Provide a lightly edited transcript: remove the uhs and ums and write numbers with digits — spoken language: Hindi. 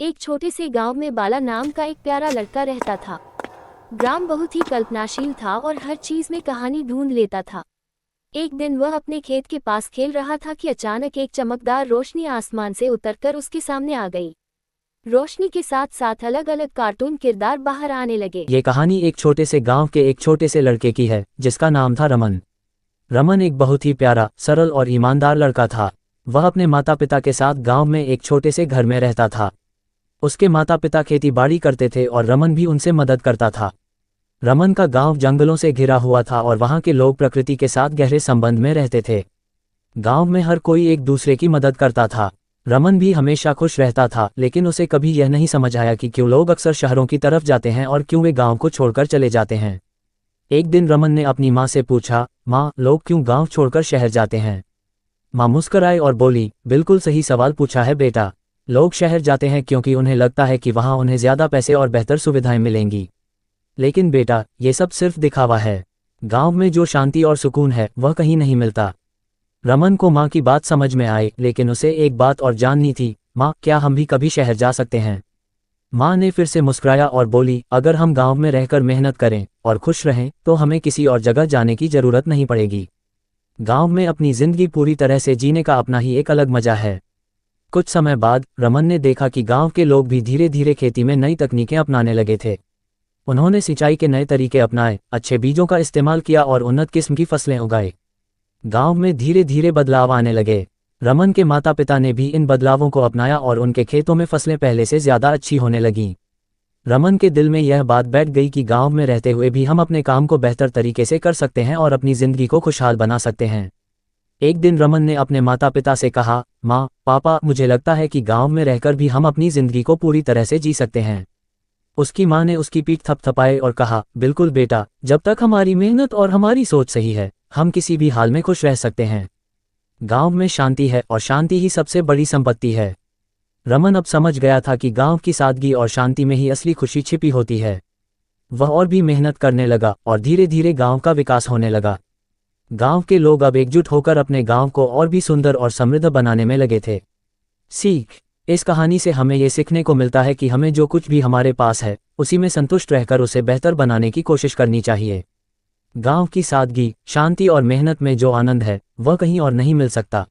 एक छोटे से गांव में बाला नाम का एक प्यारा लड़का रहता था। ग्राम बहुत ही कल्पनाशील था और हर चीज में कहानी ढूंढ लेता था। एक दिन वह अपने खेत के पास खेल रहा था कि अचानक एक चमकदार रोशनी आसमान से उतरकर उसके सामने आ गई। रोशनी के साथ साथ अलग अलग कार्टून किरदार बाहर आने लगे। ये कहानी एक छोटे से गांव के एक छोटे से लड़के की है जिसका नाम था रमन। रमन एक बहुत ही प्यारा, सरल और ईमानदार लड़का था। वह अपने माता पिता के साथ गांव में एक छोटे से घर में रहता था। उसके माता पिता खेती बाड़ी करते थे और रमन भी उनसे मदद करता था। रमन का गांव जंगलों से घिरा हुआ था और वहां के लोग प्रकृति के साथ गहरे संबंध में रहते थे। गांव में हर कोई एक दूसरे की मदद करता था। रमन भी हमेशा खुश रहता था, लेकिन उसे कभी यह नहीं समझ आया कि क्यों लोग अक्सर शहरों की तरफ जाते हैं और क्यों वे गांव को छोड़कर चले जाते हैं। एक दिन रमन ने अपनी माँ से पूछा, माँ, लोग क्यों गांव छोड़कर शहर जाते हैं? माँ मुस्कुराई और बोली, बिल्कुल सही सवाल पूछा है बेटा। लोग शहर जाते हैं क्योंकि उन्हें लगता है कि वहां उन्हें ज्यादा पैसे और बेहतर सुविधाएं मिलेंगी। लेकिन बेटा, ये सब सिर्फ दिखावा है। गांव में जो शांति और सुकून है वह कहीं नहीं मिलता। रमन को माँ की बात समझ में आई, लेकिन उसे एक बात और जाननी थी, माँ, क्या हम भी कभी शहर जा सकते हैं? माँ ने फिर से मुस्कुराया और बोली, अगर हम गांव में रहकर मेहनत करें और खुश रहें तो हमें किसी और जगह जाने की जरूरत नहीं पड़ेगी। गांव में अपनी जिंदगी पूरी तरह से जीने का अपना ही एक अलग मजा है। कुछ समय बाद रमन ने देखा कि गांव के लोग भी धीरे धीरे खेती में नई तकनीकें अपनाने लगे थे। उन्होंने सिंचाई के नए तरीके अपनाए, अच्छे बीजों का इस्तेमाल किया और उन्नत किस्म की फसलें उगाई। गांव में धीरे धीरे बदलाव आने लगे। रमन के माता पिता ने भी इन बदलावों को अपनाया और उनके खेतों में फसलें पहले से ज्यादा अच्छी होने लगीं। रमन के दिल में यह बात बैठ गई कि गांव में रहते हुए भी हम अपने काम को बेहतर तरीके से कर सकते हैं और अपनी जिंदगी को खुशहाल बना सकते हैं। एक दिन रमन ने अपने माता पिता से कहा, माँ, पापा, मुझे लगता है कि गांव में रहकर भी हम अपनी जिंदगी को पूरी तरह से जी सकते हैं। उसकी माँ ने उसकी पीठ थपथपाई और कहा, बिल्कुल बेटा, जब तक हमारी मेहनत और हमारी सोच सही है हम किसी भी हाल में खुश रह सकते हैं। गांव में शांति है और शांति ही सबसे बड़ी संपत्ति है। रमन अब समझ गया था कि गांव की सादगी और शांति में ही असली खुशी छिपी होती है। वह और भी मेहनत करने लगा और धीरे धीरे गांव का विकास होने लगा। गांव के लोग अब एकजुट होकर अपने गांव को और भी सुंदर और समृद्ध बनाने में लगे थे। सीख, इस कहानी से हमें ये सीखने को मिलता है कि हमें जो कुछ भी हमारे पास है उसी में संतुष्ट रहकर उसे बेहतर बनाने की कोशिश करनी चाहिए। गांव की सादगी, शांति और मेहनत में जो आनंद है वह कहीं और नहीं मिल सकता।